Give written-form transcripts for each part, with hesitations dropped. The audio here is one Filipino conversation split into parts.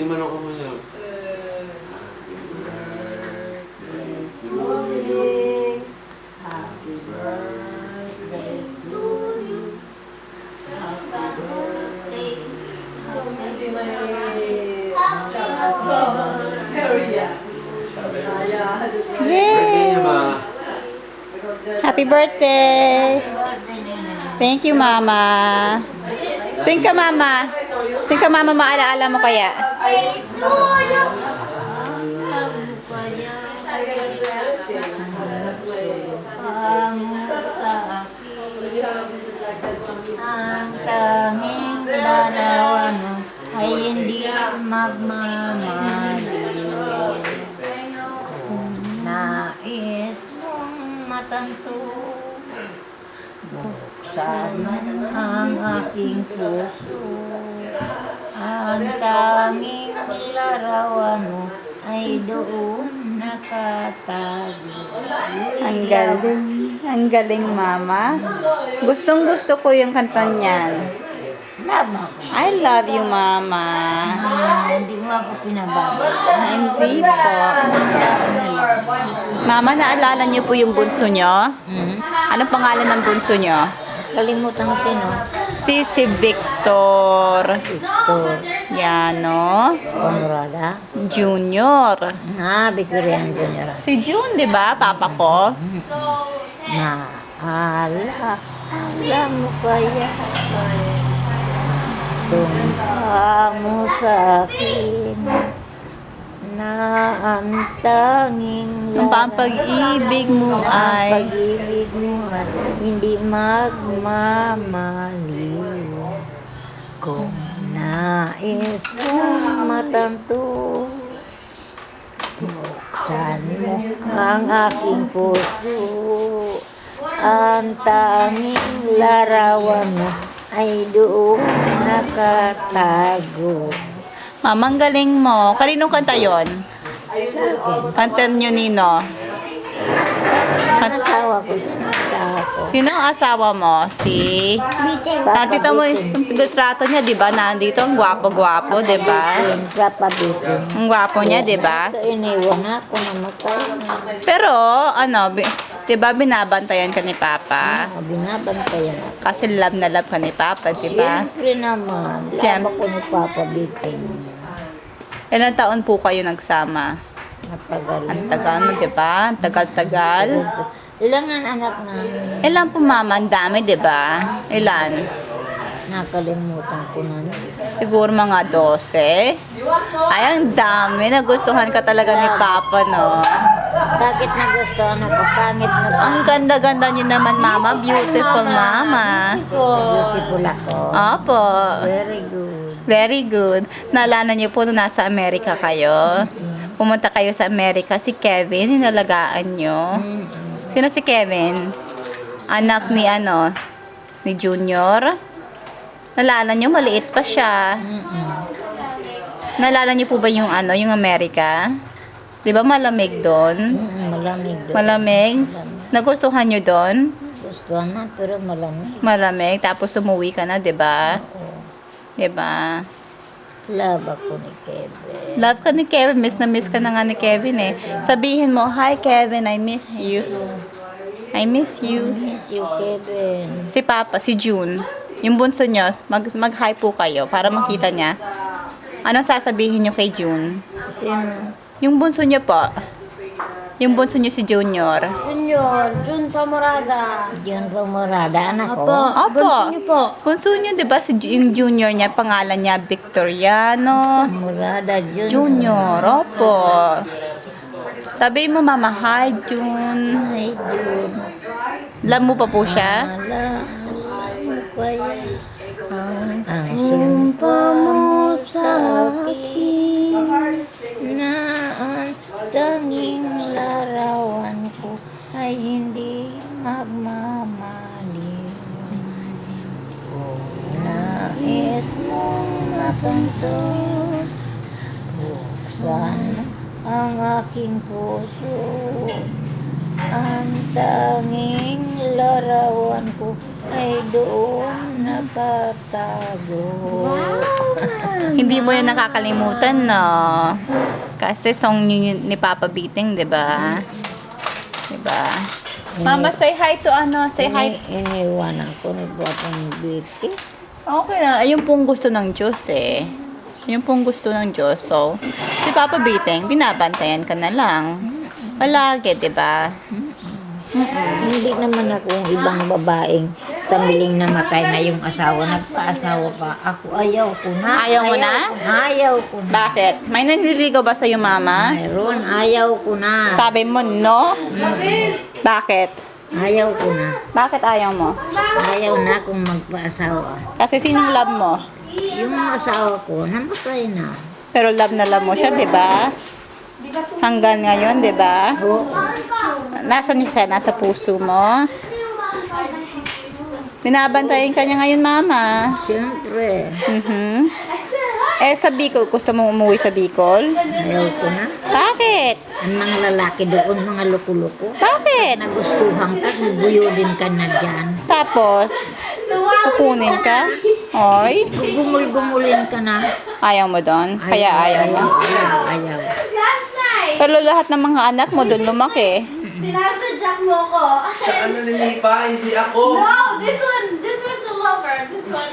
Hindi man ako mo yun. Happy birthday to you. Happy birthday. Kasi may area. Birthday niya ba? Happy birthday! Thank you, Mama. Sing ka, Mama. Sing ka, Mama. Maalaala mo kaya? Ang tanging larawan mo ay hindi magmamaliw. Kung nais mong matanto, buksan ang aking puso. Ang tanging larawan mo ay doon nakatago. Ang galing. Ang galing, Mama. Gustong-gusto ko yung kanta niyan. Lama ko. I love you, Mama. Hindi mo ako pinababay. Hindi po. Mama, naalala niyo po yung bunso niyo? Anong pangalan ng bunso niyo? Kalimutan ko sino. Si Victor Ito. Yano Conrada. Junior. Victorian Junior. Si June, di ba? Papa ko. Alam mo kaya sumpa mo sa akin na ang tanging Ang pag-ibig mo ay pag-ibig mo ay hindi magmamaliw. Kung nais mong matanto, buksan mo ang aking puso. Ang tanging larawan mo ay doon nakatago. Mama, ang galing mo. Kaninong kanta yon? Sa akin. Kanta niyo, Nino. Ang asawa ko. Sino ang asawa mo? Si... Nakita mo yung litrato niya, di ba? Nandito, ang gwapo-gwapo, di ba? Papa Bitin. Ang gwapo niya, di ba? So, iniwan ako, namatay na. Pero, di ba binabantayan ka ni Papa? Binabantayan ako. Kasi love na love ka ni Papa, di ba? Siyempre naman. Siyempre. Laba ko ni Papa Bitin. Ilang taon po kayo nagsama? Matagal. Ang tagal mo, di ba? Ang tagal-tagal. Ilang ang anak namin. Ilan po, Mama? Ang dami, di ba? Ilan? Nakalimutan ko na. Siguro mga 12. Ay, ang dami. Nagustuhan ka talaga ni Papa, no? Bakit nagustuhan ako? Pangit na Ang ganda-ganda niyo naman, Mama. Beautiful, Mama. Beautiful ako. Opo. Very good. Very good. Naalala niyo po nung nasa Amerika kayo? Pumunta kayo sa Amerika. Si Kevin, inalagaan niyo. Sino si Kevin? Anak ni ni Junior? Naalala niyo, maliit pa siya. Naalala niyo po ba yung yung Amerika? Di ba malamig doon? Malamig doon. Malamig? Nagustuhan niyo doon? Gustuhan na, pero malamig. Malamig, tapos umuwi ka na, di ba? Di ba? Love ako ni Kevin. Love ka ni Kevin. Miss na miss ka na nga ni Kevin eh. Sabihin mo, hi Kevin, I miss you. I miss you. Miss you, Kevin. Si Papa, si June. Yung bunso nyo, mag-hi po kayo para makita niya. Anong sasabihin nyo kay June? Sino? Yung bunso nyo po. Yung bunso nyo si Junior. Jun Pamorada. Diyan po Morada, anak ko. Opo. Bunso niyo po. Bunso nyo, di ba? Yung Junior niya, pangalan niya Victoriano Morada, Junior. Junior. Opo. Sabi mo, Mama, hi, June. Ay, June. Love mo pa po siya? Alam mo kaya ang sumpa mo sa akin na ang tanging larawan ko ay hindi magmamaliw. Kung nais mong matanto, buksan ang aking puso. Ang tanging larawan ko ay doon nakatago. Hindi mo yun nakakalimutan, no? Kasi song yun ni Papa Biting, di ba? Di ba? Mama, say hi to ano? Say hi. Iniwanan ko ni Guwapo ni Betty. Okay na. Ayun pong gusto ng Diyos eh. Ayun pong gusto ng Diyos. So, si Papa Biting, binabantayan ka na lang. Palagi, di ba? Hindi naman akong ibang babaeng tamiling namatay na yung asawa. Nagpa-asawa pa. Ako ayaw ko na. Ayaw mo na? Ayaw ko na. Bakit? May nanliligaw ba sa'yo, Mama? Mayroon, ayaw ko na. Sabi mo, no? Bakit? Ayaw ko na. Bakit ayaw mo? Ayaw na akong magpa-asawa. Kasi sinong love mo? Yung asawa ko, namatay na. Pero love na love mo siya, di ba? Hanggang ngayon, di ba? Oo. Nasaan siya? Nasa puso mo? Binabantayan ka niya ngayon, Mama. Siyempre, Mhm. Eh, sa Bicol, gusto mo umuwi sa Bicol? ayaw ko na. Bakit? Ang mga lalaki doon, mga loko-loko. Bakit? Nagustuhan ka, guguyodin ka na dyan. Tapos, kukunin ka? Oy, Gumul-gumulin ka na. ayaw mo doon? Kaya ayaw mo? Ayaw. Pero lahat ng mga anak mo doon lumaki. Tinasadyak mo ko. Sa ano nilipa, hindi ako. No, this one's a lover. This one.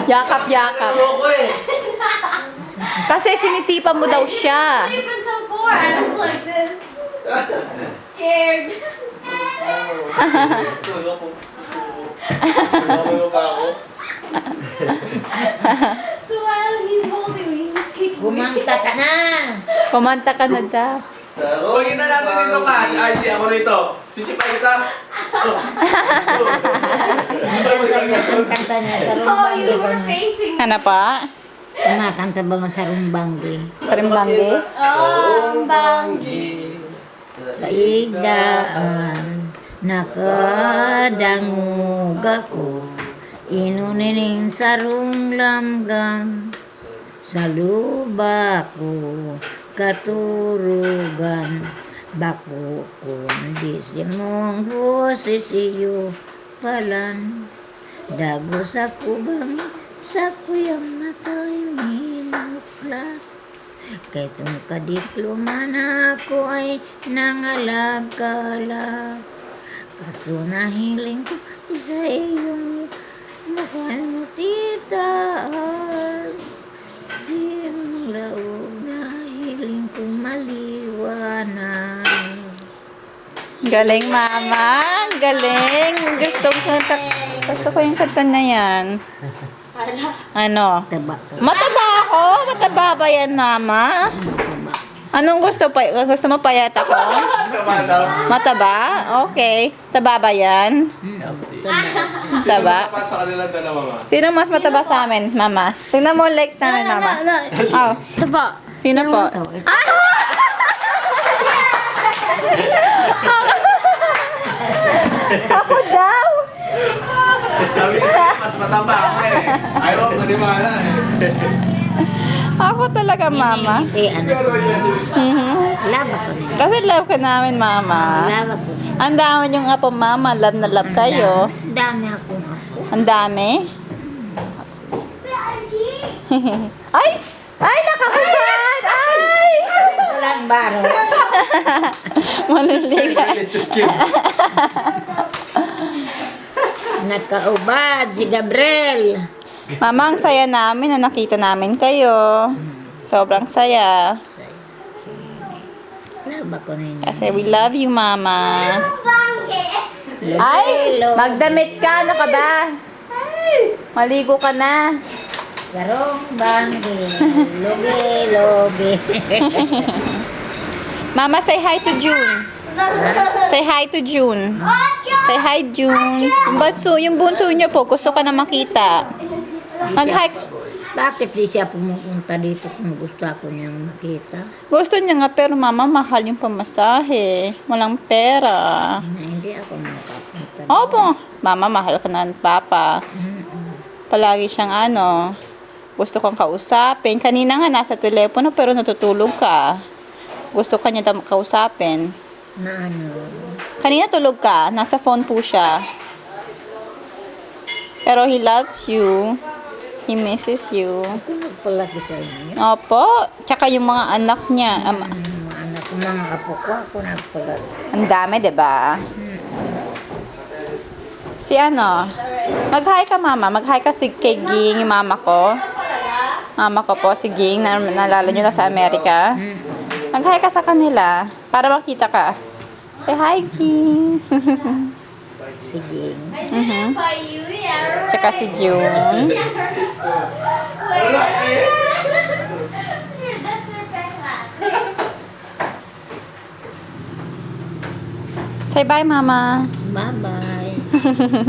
Yakap-yakap. Ano ko eh. Kasi sinisipan mo daw siya. Sleeping so poor. I was like this. Scared. Tulog ko. Tulog pa ako. So while he's holding me, he's kicking me. Gumanta ka na. Kumanta ka na daw. Pagkita natin dito ka. Si RJ, ako rito. Sisipay kita. Sisipay mo kita. Kanta niya sa Oh, you rumbanggi. were facing me. Ano pa? Kumakanta ba nga sa rumbanggi? Sa Rimbangge? Kaigdaan, nakadangog ako. Inunining sarong lamgam. Sa luba ko, katurugan. Bako kundi si mong boses iyo palan. Dago sa kubang sa kuyang matay minuklat. Kay itong kadiploma na ako ay nangalagkalak. Kaso nahiling ko sa iyong mukhang matitaas. Siyang laog nahiling ko maliwanag. Galing, Mama. Galing. Gusto ko yung kanta na yan. Ano? Taba ka. Mataba ako? Mataba ba yan, Mama? Taba. Anong gusto pa? Gusto mo payat ako? Mataba? Okay. Taba ba yan? Taba? Para sa kanilang dalawa ma. Sino mas mataba sa amin, Mama? Tingnan mo legs namin, Mama. Oh. Taba. Sino po? So, Ako daw! Sabi ko mas mataba ako eh. Ayaw ko maniwala eh. Ako talaga, Mama. anak ko. Mhm. Laba ko na. Kasi love ka namin, Mama. Laba ko na. Ang dami yung apo, Mama. Love na love kayo. Ang dami akong ako. Ang dami. Ay! Ay, nakakapad! Ay! Ito lang baro. Maliliga. Nakaubad si Gabriel. Mama, ang saya namin na nakita namin kayo. Sobrang saya. Laba ko na yun. Kasi we love you, Mama. Ay! Magdamit ka! Ano ka ba? Maligo ka na. Sarong banggi. Logi. Mama, say hi to June. Say hi to June. Say hi, June. Yung bunso niyo po, gusto ka na makita. Mag-hi. Bakit di siya pumupunta dito kung gusto ako niyang makita? Gusto niya nga, pero Mama, mahal yung pamasahe. Walang pera. Na hindi ako makapunta. Opo. Mama, mahal ka na ng Papa. Palagi siyang gusto kang kausapin. Kanina nga nasa telepono pero natutulog ka. Gusto ka niya kausapin. Na ano? Kanina tulog ka. Nasa phone po siya. Pero he loves you. He misses you. Kung nagpalaki sa inyo. Opo. Tsaka yung mga anak niya. Mga anak ko, mga apo ko, ako nagpalaki. Ang dami, 'di ba? Si ano? Mag-hi ka, mama. Mag-hi ka kay Ging, yung mama ko. Mama ko po, si Ging, na nalala nyo na sa Amerika. Mag-hi ka sa kanila para makita ka. Say hi, Ging. Sige. By you, yeah, right. Tsaka si June. Here, that's Rebecca. Say bye, mama. Bye-bye.